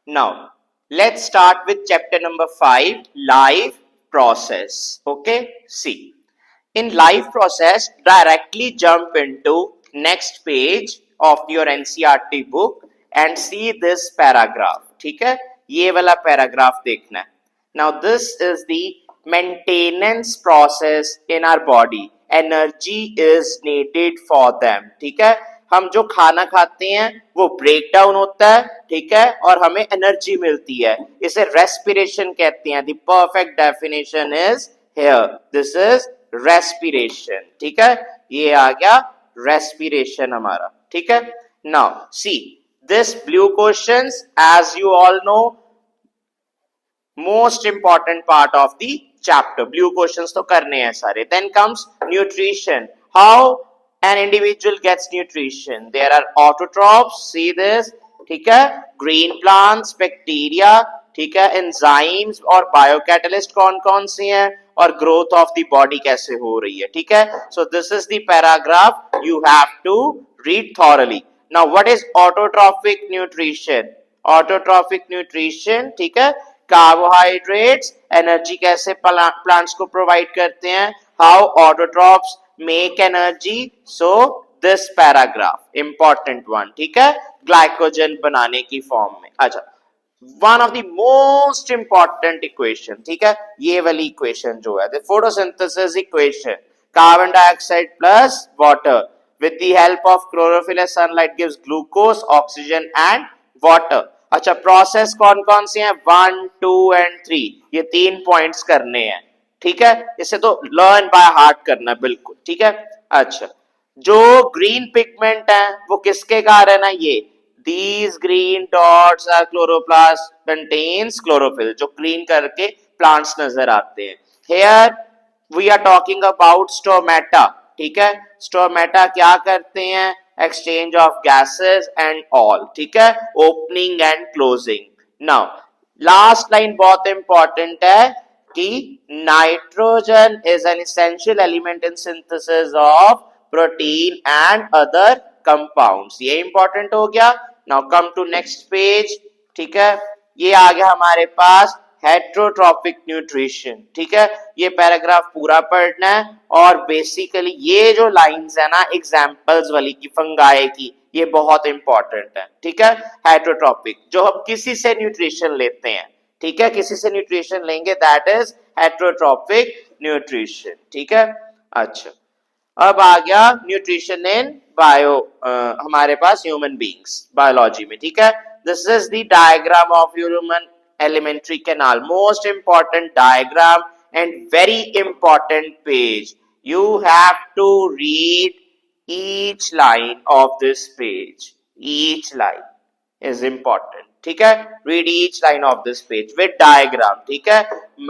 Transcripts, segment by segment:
Now let's start with chapter number 5, life process. Okay, see, in life process, directly jump into next page of your NCERT book and see this paragraph. ठीक है, ये वाला paragraph देखना है. Now this is the maintenance process in our body. Energy is needed for them. ठीक है, हम जो खाना खाते हैं वो ब्रेक डाउन होता है, ठीक है, और हमें एनर्जी मिलती है. इसे रेस्पिरेशन कहते हैं. The perfect definition is here. This is respiration. ठीक है, ये आ गया रेस्पिरेशन हमारा. ठीक है, now see this blue questions, as you all know, most important part of the chapter. Blue questions तो करने हैं सारे. Then comes nutrition. How an individual gets nutrition? There are autotrophs, see this, ठीक है, green plants, bacteria, ठीक है, enzymes और biocatalyst कौन कौन सी हैं, और growth of the body कैसे हो रही है. ठीक है, so this is the paragraph you have to read thoroughly. Now what is autotrophic nutrition? Autotrophic nutrition, ठीक है, कार्बोहाइड्रेट्स एनर्जी कैसे प्लांट्स को प्रोवाइड करते हैं. How autotrophs make energy. So this paragraph important one. ठीक है, ग्लाइकोजन बनाने की फॉर्म में. अच्छा, one of the most important equation. ठीक है, ये वाली इक्वेशन जो है, the photosynthesis equation. Carbon dioxide plus water with the help of chlorophyll as sunlight gives glucose, oxygen and water. अच्छा, प्रोसेस कौन कौन सी हैं? 1, 2 and 3. ये 3 पॉइंट्स करने हैं. ठीक है, इसे तो लर्न बाय हार्ट करना बिल्कुल. ठीक है, अच्छा, जो ग्रीन पिगमेंट है वो किसके कारण है? ये these green dots are chloroplast contains chlorophyll, जो ग्रीन करके प्लांट्स नजर आते हैं. Here we are talking about stomata. ठीक है, स्टोमेटा क्या करते हैं? Exchange of gases and all. ठीक है, opening and closing. Now last line बहुत इंपॉर्टेंट है कि nitrogen is an essential element in synthesis of protein and other compounds. ये इंपॉर्टेंट हो गया. Now come to next page. ठीक है, ये आ गया हमारे पास हेट्रोट्रॉपिक न्यूट्रिशन. ठीक है, ये पैराग्राफ पूरा पढ़ना है, और बेसिकली ये जो लाइंस है ना एग्जांपल्स वाली की फंगाई की, ये बहुत इंपॉर्टेंट है. ठीक है, हेट्रोट्रॉपिक जो हम किसी से न्यूट्रिशन लेते हैं. ठीक है, किसी से न्यूट्रिशन लेंगे, दैट इज हेट्रोट्रॉपिक न्यूट्रिशन. ठीक है, अच्छा, अब आ गया न्यूट्रिशन इन बायो, हमारे पास ह्यूमन बींग्स बायोलॉजी में. ठीक है, this is the diagram of human elementary canal. Most important diagram and very important page. You have to read each line of this page. Each line is important. ठीक है, read each line of this page with diagram. ठीक है,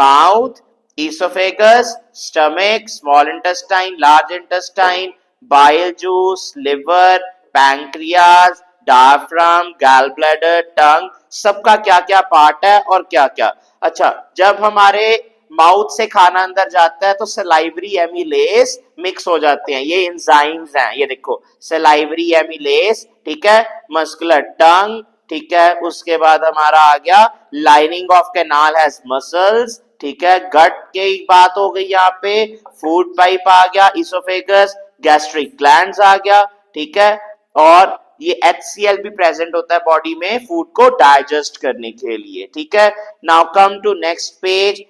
mouth, esophagus, stomach, small intestine, large intestine, bile juice, liver, pancreas, diaphragm, gall bladder, tongue, सबका क्या क्या part है और क्या क्या. अच्छा, जब हमारे माउथ से खाना अंदर जाता है तो सलाइवरी एमिलेस मिक्स हो जाते हैं. ये एंजाइम्स हैं, ये देखो सलाइवरी एमिलेस. ठीक है, मस्कुलर टंग. ठीक है, उसके बाद हमारा आ गया lining of canal has muscles. ठीक है, गट की बात हो गई यहाँ पे. फूड पाइप आ गया, इसोफेगस, गैस्ट्रिक ग्लैंड्स आ गया. ठीक है, और ये HCl भी प्रेजेंट होता है बॉडी में फूड को डाइजेस्ट करने के लिए. ठीक है, now come to next page.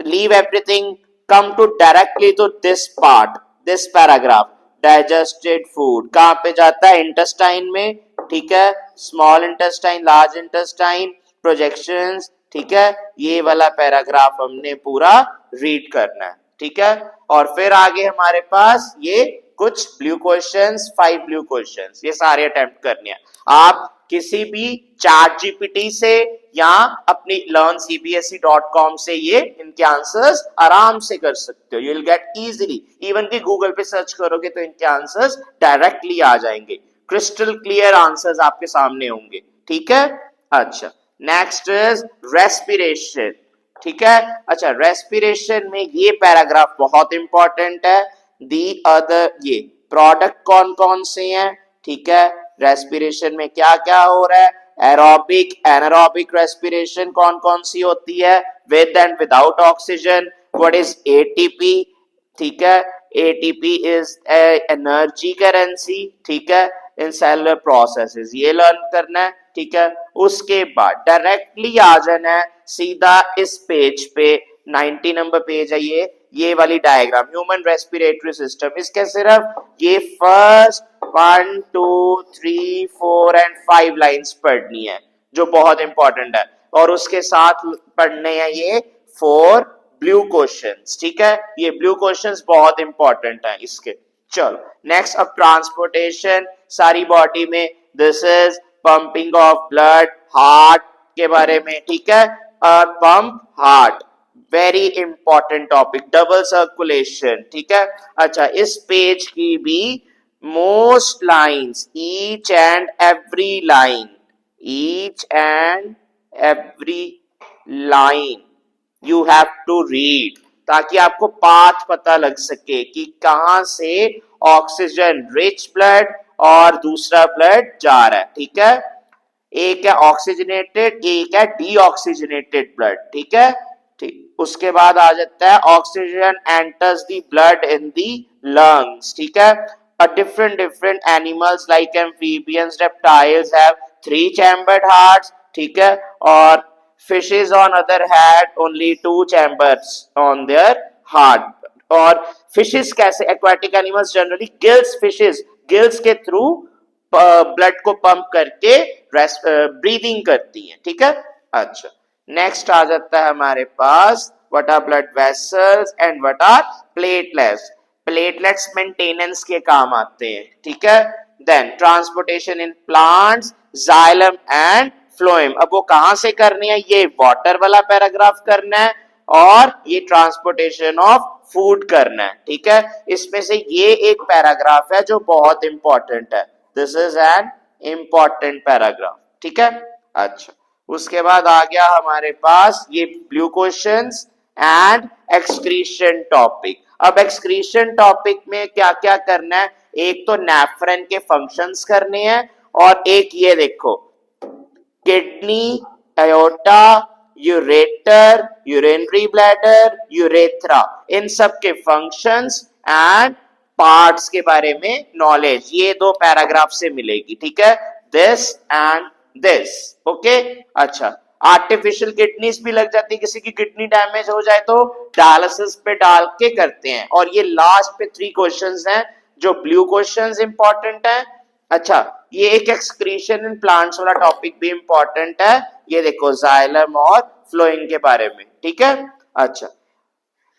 Leave everything, come to directly to this part, this paragraph. Digested food कहां पे जाता है? इंटेस्टाइन में. ठीक है, small intestine, large intestine, projections. ठीक है, ये वाला पैराग्राफ हमने पूरा रीड करना है. ठीक है, और फिर आगे हमारे पास ये कुछ ब्लू क्वेश्चंस, 5 ब्लू क्वेश्चंस, ये सारे अटेम्प्ट करने हैं. आप किसी भी चैट जीपीटी से या अपनी learncbse.com से ये इनके आंसर्स आराम से कर सकते हो. You will get easily. Even कि गूगल पे सर्च करोगे तो इनके आंसर्स डायरेक्टली आ जाएंगे. क्रिस्टल क्लियर आंसर्स आपके सामने होंगे. ठीक है, अच्छा, नेक्स्ट इज रेस्पिरेशन. ठीक है, अच्छा, रेस्पिरेशन में ये पैराग्राफ बहुत इंपॉर्टेंट है. दी अदर, ये प्रोडक्ट कौन कौन से हैं? ठीक है, रेस्पिरेशन में क्या क्या हो रहा है, एरोबिक एनारोबिक रेस्पिरेशन कौन कौन सी होती है, with and without oxygen, what is ATP, ठीक है, एटीपी इज एनर्जी करेंसी, ठीक है, इन सेलुलर प्रोसेसेस, ये लर्न करना है, ठीक है। उसके बाद डायरेक्टली आ जाना है सीधा इस पेज पे, 90 नंबर पेज है ये वाली डायग्राम, ह्यूमन रेस्पिरेटरी सिस्टम, इसके सिर्फ ये फर्स्ट 1 2 3 4 एंड 5 लाइंस पढ़नी है जो बहुत इंपॉर्टेंट है, और उसके साथ पढ़ने हैं ये 4 ब्लू क्वेश्चंस, ठीक है, ये ब्लू क्वेश्चंस बहुत इंपॉर्टेंट है इसके। चलो नेक्स्ट, अब ट्रांसपोर्टेशन सारी बॉडी में, this is pumping of blood, heart के बारे में, ठीक है, pump heart, very important topic, double circulation, ठीक है। अच्छा, इस पेज की भी most lines, each and every line, each and every line you have to read, ताकि आपको पाथ पता लग सके कि कहां से ऑक्सीजन रिच ब्लड और दूसरा ब्लड जा रहा है, ठीक है। एक है ऑक्सीजनेटेड, एक है डीऑक्सीजनेटेड ब्लड, ठीक है, ठीक। उसके बाद आ जाता है oxygen enters the blood in the lungs, ठीक है। different animals like amphibians, reptiles have 3 chambered hearts, ठीक है, और fishes on other hand only 2 chambers on their heart। और फिशेस कैसे, aquatic animals generally gills, fishes gills के through blood को pump करके ब्रीदिंग करती हैं, ठीक है। अच्छा, नेक्स्ट आ जाता है हमारे पास what are blood vessels and what are platelets, platelets maintenance के काम आते हैं, ठीक है। Then transportation in plants, xylem and phloem, अब वो कहां से करनी है, ये वाटर वाला पैराग्राफ करना है, और ये ट्रांसपोर्टेशन ऑफ फूड करना है, ठीक है। इसमें से ये एक पैराग्राफ है जो बहुत इंपॉर्टेंट है, this is an important paragraph, ठीक है। अच्छा, उसके बाद आ गया हमारे पास ये blue questions and excretion topic. अब एक्सक्रीशन टॉपिक में क्या क्या करना है, एक तो नेफ्रॉन के फंक्शंस करने हैं, और एक ये देखो kidney, aorta, ureter, urinary bladder, urethra, इन सब के फंक्शंस एंड पार्ट्स के बारे में नॉलेज ये 2 पैराग्राफ से मिलेगी, ठीक है, दिस एंड दिस, ओके। अच्छा, आर्टिफिशियल किडनीज भी लग जाती है, किसी की किडनी डैमेज हो जाए तो डायलिसिस पे डाल के करते हैं, और ये लास्ट पे 3 क्वेश्चंस हैं जो ब्लू क्वेश्चंस इंपॉर्टेंट है। अच्छा, ये एक एक्सक्रीशन इन प्लांट्स वाला टॉपिक भी इंपॉर्टेंट है, ये देखो जाइलम और फ्लोइंग के बारे में, ठीक है। अच्छा,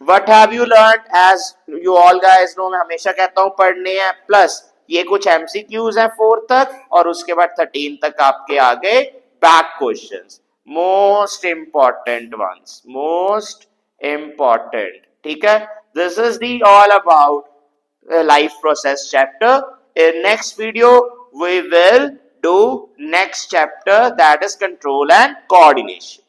what have you learn, as you all guys know, मैं हमेशा कहता हूं पढ़ने हैं, प्लस ये कुछ एमसीक्यूज हैं 4 तक, और उसके बाद 13 तक आपके आ गए back questions, most important ones, most important, ठीक है। This is the all about life process chapter. In next video we will do next chapter, that is control and coordination.